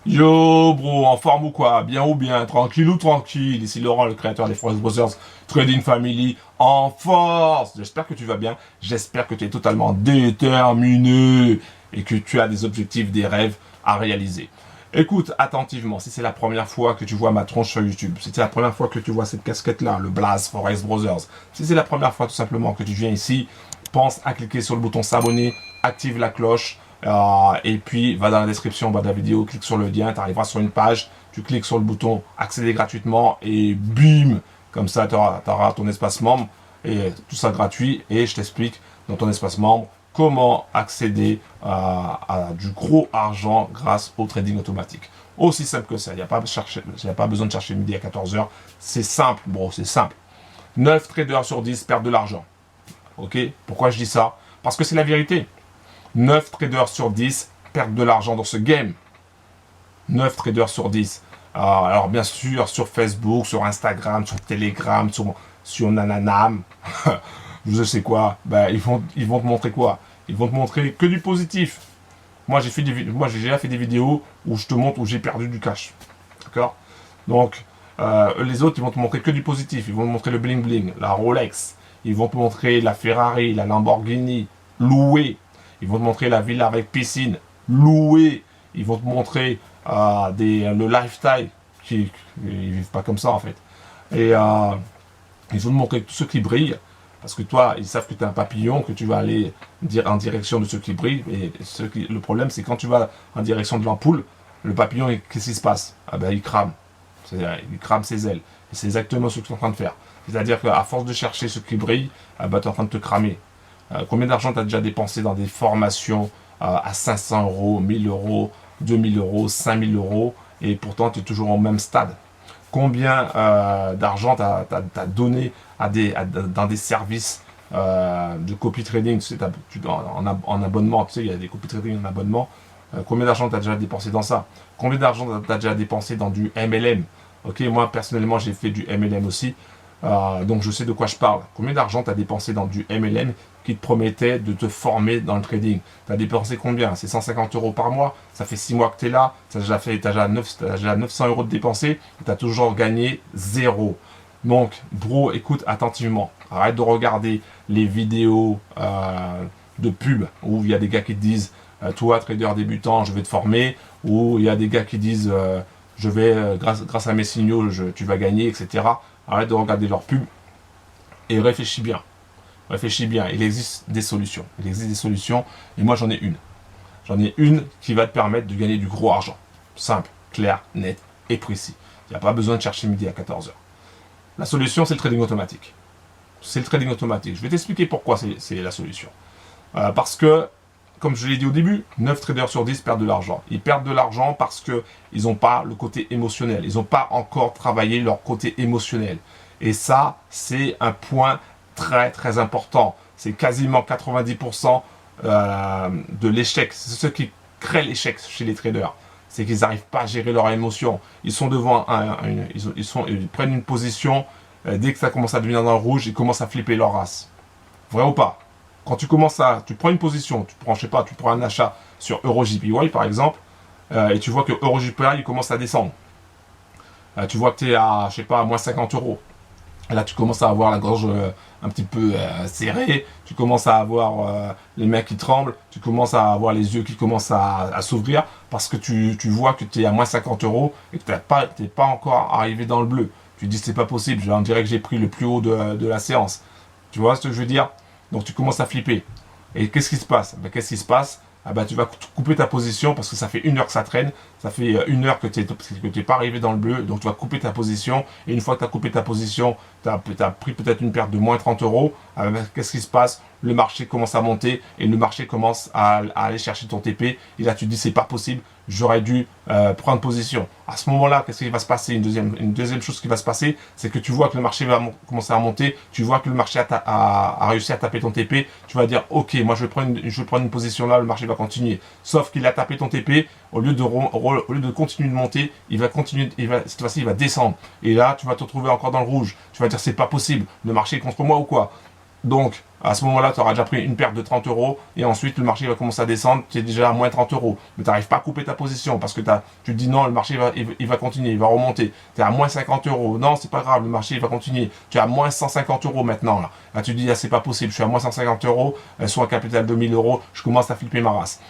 Yo bro, en forme ou quoi? Bien ou bien? Tranquille ou tranquille? Ici Laurent, le créateur des Forex Brothers Trading Family, en force. J'espère que tu vas bien, j'espère que tu es totalement déterminé et que tu as des objectifs, des rêves à réaliser. Écoute attentivement, si c'est la première fois que tu vois ma tronche sur YouTube, si c'est la première fois que tu vois cette casquette-là, le Blaze Forex Brothers, si c'est la première fois tout simplement que tu viens ici, pense à cliquer sur le bouton s'abonner, active la cloche, et puis va dans la description bas de la vidéo, clique sur le lien, tu arriveras sur une page, tu cliques sur le bouton accéder gratuitement et bim, comme ça tu auras ton espace membre et tout ça gratuit et je t'explique dans ton espace membre comment accéder à du gros argent grâce au trading automatique. Aussi simple que ça, il n'y a pas besoin de chercher midi à 14h, c'est simple, bro, c'est simple. 9 traders sur 10 perdent de l'argent. Ok? Pourquoi je dis ça? Parce que c'est la vérité. 9 traders sur 10 perdent de l'argent dans ce game. 9 traders sur 10. Alors bien sûr, sur Facebook, sur Instagram, sur Telegram, sur Nananam, je sais quoi, ben, ils vont te montrer quoi? Ils vont te montrer que du positif. Moi, j'ai déjà fait des vidéos où je te montre où j'ai perdu du cash. D'accord? Donc, les autres, ils vont te montrer que du positif. Ils vont te montrer le bling bling, la Rolex. Ils vont te montrer la Ferrari, la Lamborghini, louée. Ils vont te montrer la villa avec piscine, louée. Ils vont te montrer le lifestyle. Ils vivent pas comme ça, en fait. Et ils vont te montrer tout ce qui brille. Parce que toi, ils savent que tu es un papillon, que tu vas aller en direction de ce qui brille. Et le problème, c'est quand tu vas en direction de l'ampoule, le papillon, qu'est-ce qui se passe? Ah ben, il crame. Il crame ses ailes. Et c'est exactement ce que tu es en train de faire. C'est-à-dire qu'à force de chercher ce qui brille, ah ben, tu es en train de te cramer. Combien d'argent tu as déjà dépensé dans des formations à 500 euros, 1000 euros, 2000 euros, 5000 euros, et pourtant tu es toujours au même stade? Combien d'argent tu as donné dans des services de copy trading, tu sais, en abonnement, tu sais, il y a des copy trading en abonnement. Combien d'argent tu as déjà dépensé dans ça? Combien d'argent tu as déjà dépensé dans du MLM? Ok, moi personnellement j'ai fait du MLM aussi, donc je sais de quoi je parle. Combien d'argent tu as dépensé dans du MLM qui te promettait de te former dans le trading? Tu as dépensé combien? C'est 150 euros par mois, ça fait 6 mois que tu es là, tu as déjà 900 euros de dépensés, et tu as toujours gagné zéro. Donc, bro, écoute attentivement. Arrête de regarder les vidéos de pub où il y a des gars qui te disent toi, trader débutant, je vais te former. Ou il y a des gars qui disent je vais, grâce à mes signaux, tu vas gagner, etc. Arrête de regarder leurs pubs et réfléchis bien. Réfléchis bien. Il existe des solutions. Il existe des solutions et moi j'en ai une. J'en ai une qui va te permettre de gagner du gros argent. Simple, clair, net et précis. Il n'y a pas besoin de chercher midi à 14h. La solution, c'est le trading automatique. C'est le trading automatique. Je vais t'expliquer pourquoi c'est la solution. Parce que, comme je l'ai dit au début, 9 traders sur 10 perdent de l'argent. Ils perdent de l'argent parce qu'ils n'ont pas le côté émotionnel. Ils n'ont pas encore travaillé leur côté émotionnel. Et ça, c'est un point très très important. C'est quasiment 90% de l'échec. C'est ce qui crée l'échec chez les traders. C'est qu'ils n'arrivent pas à gérer leurs émotions. Ils sont devant ils prennent une position, dès que ça commence à devenir dans le rouge, ils commencent à flipper leur race. Vrai ou pas? Quand tu prends une position, je sais pas, tu prends un achat sur EuroJPY par exemple, et tu vois que EuroJPY il commence à descendre. Tu vois que tu es à, je sais pas, à moins 50 euros. Et là, tu commences à avoir la gorge un petit peu serrée, tu commences à avoir les mains qui tremblent, tu commences à avoir les yeux qui commencent à s'ouvrir parce que tu vois que tu es à moins 50 euros et que tu n'es pas encore arrivé dans le bleu. Tu te dis c'est pas possible, on dirait que j'ai pris le plus haut de la séance. Tu vois ce que je veux dire? Donc tu commences à flipper. Et qu'est-ce qui se passe? Ben, qu'est-ce qui se passe? Ah ben, tu vas couper ta position parce que ça fait 1 heure que ça traîne, ça fait 1 heure que tu n'es pas arrivé dans le bleu, donc tu vas couper ta position, et une fois que tu as coupé ta position, tu as pris peut-être une perte de moins 30 euros, ah ben, qu'est-ce qui se passe? Le marché commence à monter, et le marché commence à aller chercher ton TP, et là tu te dis c'est pas possible, j'aurais dû prendre position. À ce moment-là, qu'est-ce qui va se passer? Une deuxième chose qui va se passer, c'est que tu vois que le marché va commencer à monter, tu vois que le marché a réussi à taper ton TP, tu vas dire ok, moi je vais prendre une position là, le marché va continuer. Sauf qu'il a tapé ton TP, au lieu de continuer de monter, cette fois-ci il va descendre. Et là, tu vas te retrouver encore dans le rouge. Tu vas dire c'est pas possible, le marché est contre moi ou quoi? Donc, à ce moment-là, tu auras déjà pris une perte de 30 euros et ensuite le marché va commencer à descendre, tu es déjà à moins 30 euros. Mais tu n'arrives pas à couper ta position parce que tu te dis non, le marché il va continuer, il va remonter. Tu es à moins 50 euros. Non, c'est pas grave, le marché il va continuer. Tu es à moins 150 euros maintenant. Là tu te dis, ah, c'est pas possible, je suis à moins 150 euros, soit un capital de 1000 euros, je commence à flipper ma race.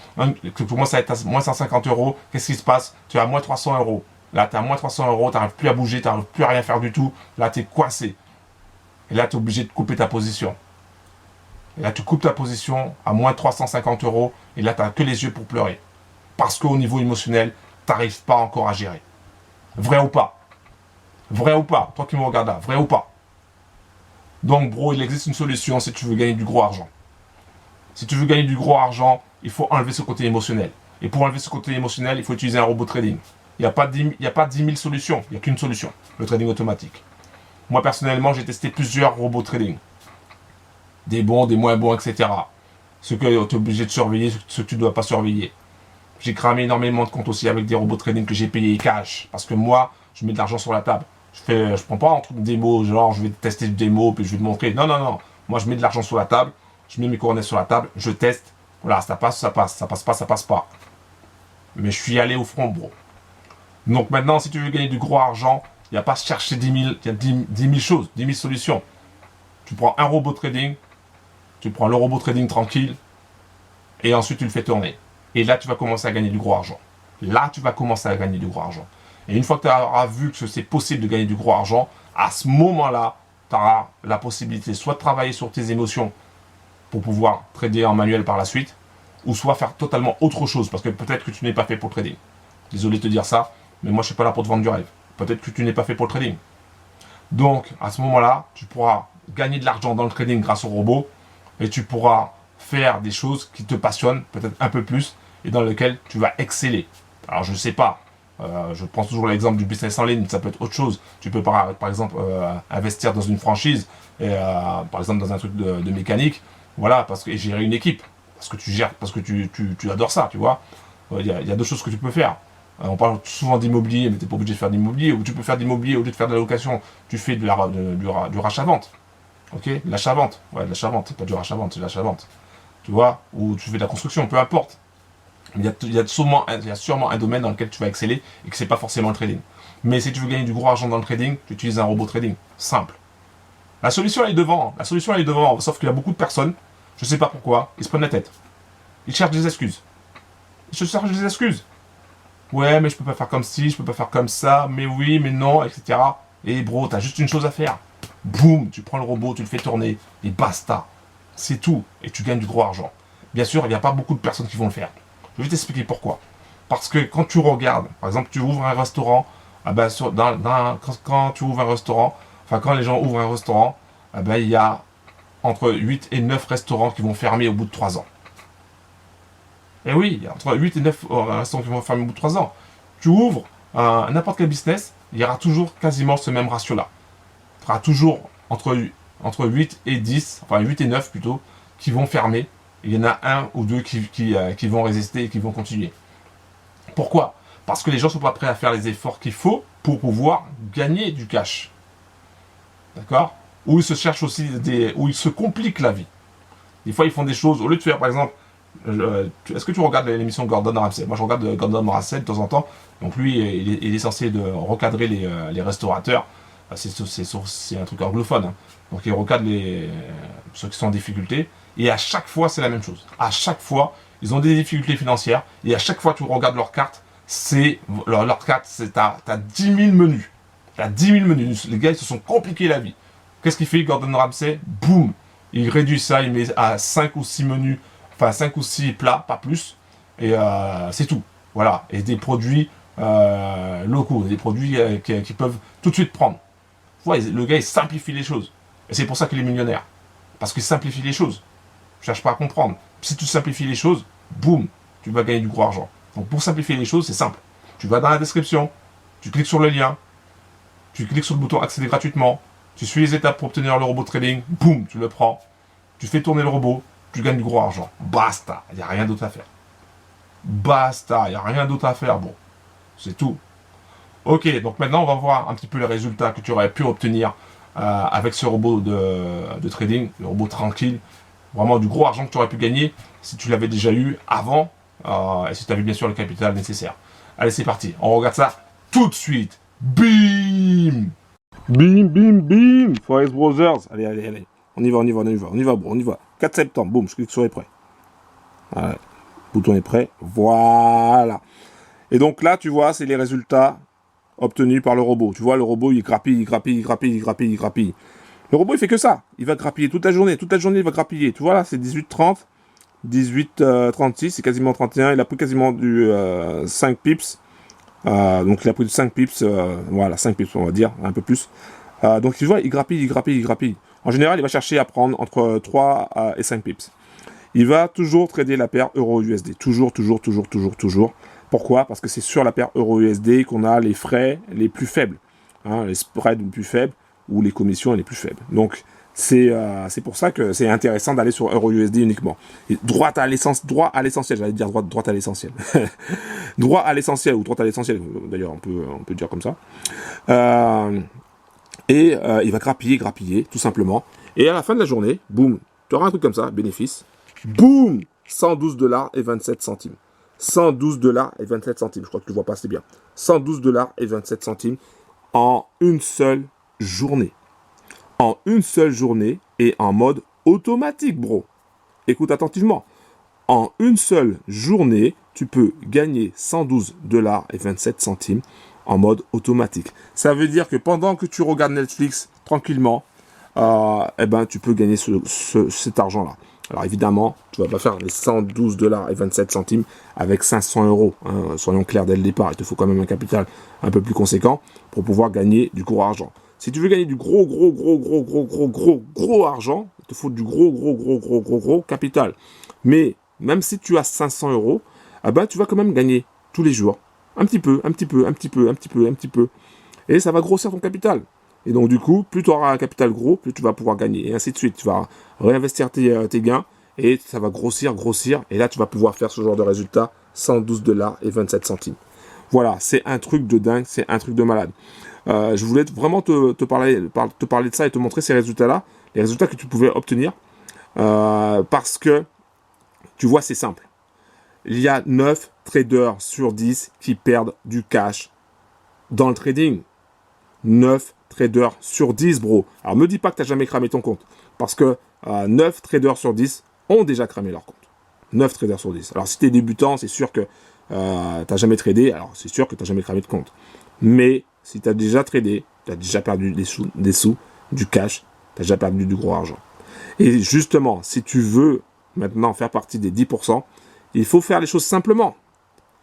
Tu commences à être à moins 150 euros, qu'est-ce qui se passe? Tu es à moins 300 euros. Là, tu es à moins 300 euros, tu n'arrives plus à bouger, tu n'arrives plus à rien faire du tout. Là, tu es coincé. Et là, tu es obligé de couper ta position. Et là, tu coupes ta position à moins 350 euros. Et là, tu n'as que les yeux pour pleurer. Parce qu'au niveau émotionnel, tu n'arrives pas encore à gérer. Vrai ou pas? Vrai ou pas? Toi qui me regardes là, vrai ou pas? Donc, bro, il existe une solution si tu veux gagner du gros argent. Si tu veux gagner du gros argent, il faut enlever ce côté émotionnel. Et pour enlever ce côté émotionnel, il faut utiliser un robot trading. Il n'y a pas 10 000 solutions. Il n'y a qu'une solution, le trading automatique. Moi, personnellement, j'ai testé plusieurs robots trading. Des bons, des moins bons, etc. Ce que tu es obligé de surveiller, ce que tu ne dois pas surveiller. J'ai cramé énormément de comptes aussi avec des robots trading que j'ai payés cash. Parce que moi, je mets de l'argent sur la table. Je prends pas un truc démo, genre je vais tester le démo, puis je vais te montrer. Non, non, non. Moi, je mets de l'argent sur la table. Je mets mes coordonnées sur la table. Je teste. Voilà, ça passe, ça passe. Ça passe pas, ça passe pas. Mais je suis allé au front, bro. Donc maintenant, si tu veux gagner du gros argent, il n'y a pas à chercher 10 000, il y a 10 000 choses, 10 000 solutions. Tu prends un robot trading, tu prends le robot trading tranquille, et ensuite tu le fais tourner. Et là, tu vas commencer à gagner du gros argent. Là, tu vas commencer à gagner du gros argent. Et une fois que tu auras vu que c'est possible de gagner du gros argent, à ce moment-là, tu auras la possibilité soit de travailler sur tes émotions pour pouvoir trader en manuel par la suite, ou soit faire totalement autre chose, parce que peut-être que tu n'es pas fait pour le trading. Désolé de te dire ça, mais moi je ne suis pas là pour te vendre du rêve. Peut-être que tu n'es pas fait pour le trading. Donc, à ce moment-là, tu pourras gagner de l'argent dans le trading grâce au robot, et tu pourras faire des choses qui te passionnent, peut-être un peu plus, et dans lesquelles tu vas exceller. Alors, je ne sais pas, je prends toujours l'exemple du business en ligne, ça peut être autre chose. Tu peux par exemple investir dans une franchise, et, par exemple dans un truc de mécanique, voilà, et gérer une équipe, parce que tu gères, parce que tu adores ça, tu vois. Il y a deux choses que tu peux faire. On parle souvent d'immobilier, mais tu n'es pas obligé de faire d'immobilier. Ou tu peux faire d'immobilier au lieu de faire de la location, tu fais du rachat-vente. Ok, de l'achat-vente. Ouais, de l'achat-vente, c'est pas du rachat-vente, c'est de l'achat-vente. Tu vois, ou tu fais de la construction, peu importe. Il y a sûrement un domaine dans lequel tu vas exceller et que c'est pas forcément le trading. Mais si tu veux gagner du gros argent dans le trading, tu utilises un robot trading. Simple. La solution elle est devant. La solution elle est devant. Sauf qu'il y a beaucoup de personnes, je sais pas pourquoi, ils se prennent la tête. Ils cherchent des excuses. Ils se cherchent des excuses. Ouais, mais je peux pas faire comme ci, je peux pas faire comme ça, mais oui, mais non, etc. Et bro, t'as juste une chose à faire. Boum, tu prends le robot, tu le fais tourner, et basta. C'est tout, et tu gagnes du gros argent. Bien sûr, il n'y a pas beaucoup de personnes qui vont le faire. Je vais t'expliquer pourquoi. Parce que quand tu regardes, par exemple, tu ouvres un restaurant, ah ben, quand tu ouvres un restaurant, enfin quand les gens ouvrent un restaurant, ah ben, il y a entre 8 et 9 restaurants qui vont fermer au bout de 3 ans. Et oui, il y a entre 8 et 9 restaurants qui vont fermer au bout de 3 ans. Tu ouvres n'importe quel business, il y aura toujours quasiment ce même ratio-là. Tu auras toujours entre 8 et 10, enfin 8 et 9 plutôt, qui vont fermer. Il y en a un ou deux qui vont résister et qui vont continuer. Pourquoi? Parce que les gens ne sont pas prêts à faire les efforts qu'il faut pour pouvoir gagner du cash. D'accord? Ou ils se cherchent aussi où ils se compliquent la vie. Des fois, ils font des choses, au lieu de faire, par exemple, est-ce que tu regardes l'émission Gordon Ramsay? Moi, je regarde Gordon Ramsay de temps en temps. Donc, lui, il est censé recadrer les restaurateurs. C'est un truc anglophone. Hein. Donc, il recadre ceux qui sont en difficulté. Et à chaque fois, c'est la même chose. À chaque fois, ils ont des difficultés financières. Et à chaque fois, tu regardes leur carte, leur carte, t'as 10 000 menus. T'as 10 000 menus. Les gars, ils se sont compliqués la vie. Qu'est-ce qu'il fait, Gordon Ramsay? Boum! Il réduit ça, il met à 5 ou 6 menus. Enfin, 5 ou 6 plats, pas plus. Et c'est tout. Voilà. Et des produits locaux, des produits qui peuvent tout de suite prendre. Ouais, le gars, il simplifie les choses. Et c'est pour ça qu'il est millionnaire. Parce qu'il simplifie les choses. Je cherche pas à comprendre. Si tu simplifies les choses, boum, tu vas gagner du gros argent. Donc pour simplifier les choses, c'est simple. Tu vas dans la description, tu cliques sur le lien, tu cliques sur le bouton accéder gratuitement, tu suis les étapes pour obtenir le robot trading, boum, tu le prends, tu fais tourner le robot, tu gagnes du gros argent. Basta, il n'y a rien d'autre à faire. Basta, il n'y a rien d'autre à faire, bon. C'est tout. Ok, donc maintenant on va voir un petit peu les résultats que tu aurais pu obtenir avec ce robot de trading, le robot tranquille. Vraiment du gros argent que tu aurais pu gagner si tu l'avais déjà eu avant et si tu avais bien sûr le capital nécessaire. Allez, c'est parti. On regarde ça tout de suite. Bim! Bim, bim, bim! Forest Brothers. Allez, allez, allez. On y va, on y va, on y va, on y va, on y va. 4 septembre, boum, je clique sur les prêts. Voilà. Le bouton est prêt. Voilà. Et donc là, tu vois, c'est les résultats obtenus par le robot. Tu vois, le robot, il grappille, il grappille, il grappille, il grappille, il grappille. Le robot, il fait que ça. Il va grappiller toute la journée. Toute la journée, il va grappiller. Tu vois, là, c'est 18h30, 18h36, c'est quasiment 31. Il a pris quasiment du 5 pips. Donc, il a pris du 5 pips. Voilà, 5 pips, on va dire, un peu plus. Donc, tu vois, il grappille, il grappille, il grappille. En général, il va chercher à prendre entre 3 et 5 pips. Il va toujours trader la paire euro-USD. Toujours, toujours, toujours, toujours, toujours. Pourquoi? Parce que c'est sur la paire euro-USD qu'on a les frais les plus faibles. Hein, les spreads les plus faibles ou les commissions les plus faibles. Donc, c'est pour ça que c'est intéressant d'aller sur euro-USD uniquement. Et droit à l'essentiel, j'allais dire droit à l'essentiel. Droit à l'essentiel ou droit à l'essentiel, d'ailleurs, on peut dire comme ça. Il va grappiller, tout simplement. Et à la fin de la journée, boum, tu auras un truc comme ça, bénéfice. Boum, 112 $ et 27 centimes. 112 $ et 27 centimes. Je crois que tu ne vois pas assez bien. 112 $ et 27 centimes en une seule journée. En une seule journée et en mode automatique, bro. Écoute attentivement. En une seule journée, tu peux gagner 112 $ et 27 centimes en mode automatique. Ça veut dire que pendant que tu regardes Netflix tranquillement, tu peux gagner cet argent-là. Alors évidemment, tu ne vas pas faire les 112 $ et 27 centimes avec 500 €. Hein, soyons clairs dès le départ, il te faut quand même un capital un peu plus conséquent pour pouvoir gagner du gros argent. Si tu veux gagner du gros argent, il te faut du gros capital. Mais même si tu as 500 €, tu vas quand même gagner tous les jours. Un petit peu. Et ça va grossir ton capital. Et donc, du coup, plus tu auras un capital gros, plus tu vas pouvoir gagner. Et ainsi de suite. Tu vas réinvestir tes gains et ça va grossir. Et là, tu vas pouvoir faire ce genre de résultat, 112 $ et 27 centimes. Voilà, c'est un truc de dingue, c'est un truc de malade. Je voulais vraiment te parler de ça et te montrer ces résultats-là, les résultats que tu pouvais obtenir. Parce que, tu vois, c'est simple. Il y a 9 traders sur 10 qui perdent du cash dans le trading. 9 traders sur 10, bro. Alors, me dis pas que tu n'as jamais cramé ton compte. Parce que 9 traders sur 10 ont déjà cramé leur compte. 9 traders sur 10. Alors, si tu es débutant, c'est sûr que tu n'as jamais tradé. Alors, c'est sûr que tu n'as jamais cramé de compte. Mais si tu as déjà tradé, tu as déjà perdu des sous, du cash, tu as déjà perdu du gros argent. Et justement, si tu veux maintenant faire partie des 10%, il faut faire les choses simplement.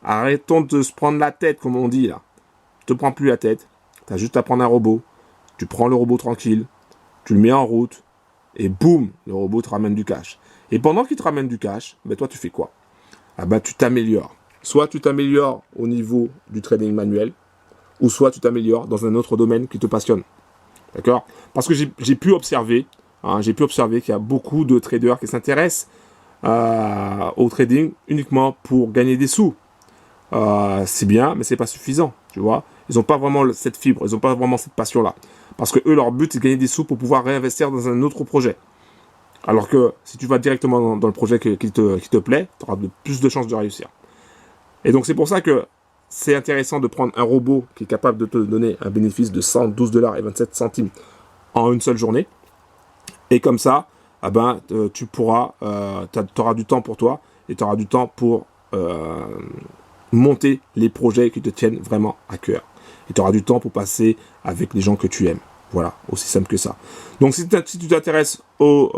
Arrêtons de se prendre la tête, comme on dit là. Je te prends plus la tête. Tu as juste à prendre un robot. Tu prends le robot tranquille. Tu le mets en route. Et boum, le robot te ramène du cash. Et pendant qu'il te ramène du cash, toi, tu fais quoi? Tu t'améliores. Soit tu t'améliores au niveau du trading manuel, ou soit tu t'améliores dans un autre domaine qui te passionne. D'accord? Parce que j'ai pu observer qu'il y a beaucoup de traders qui s'intéressent au trading uniquement pour gagner des sous. C'est bien, mais c'est pas suffisant, tu vois. Ils n'ont pas vraiment cette fibre, ils n'ont pas vraiment cette passion-là. Parce que eux, leur but, c'est de gagner des sous pour pouvoir réinvestir dans un autre projet. Alors que si tu vas directement dans le projet qui te plaît, tu auras plus de chances de réussir. Et donc, c'est pour ça que c'est intéressant de prendre un robot qui est capable de te donner un bénéfice de 112 $ et 27 centimes en une seule journée. Et comme ça, tu auras du temps pour toi et tu auras du temps pour monter les projets qui te tiennent vraiment à cœur. Et tu auras du temps pour passer avec les gens que tu aimes. Voilà, aussi simple que ça. Donc, si tu t'intéresses au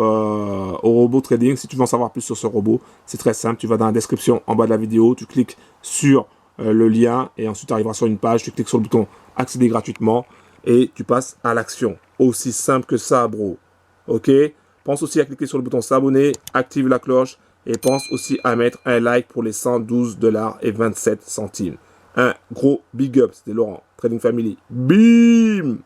robot trading, si tu veux en savoir plus sur ce robot, c'est très simple. Tu vas dans la description en bas de la vidéo, tu cliques sur le lien et ensuite tu arriveras sur une page, tu cliques sur le bouton accéder gratuitement et tu passes à l'action. Aussi simple que ça, bro. Ok? Pense aussi à cliquer sur le bouton s'abonner, active la cloche et pense aussi à mettre un like pour les 112 $ et 27 centimes. Un gros big up, c'était Laurent, Trading Family. Bim!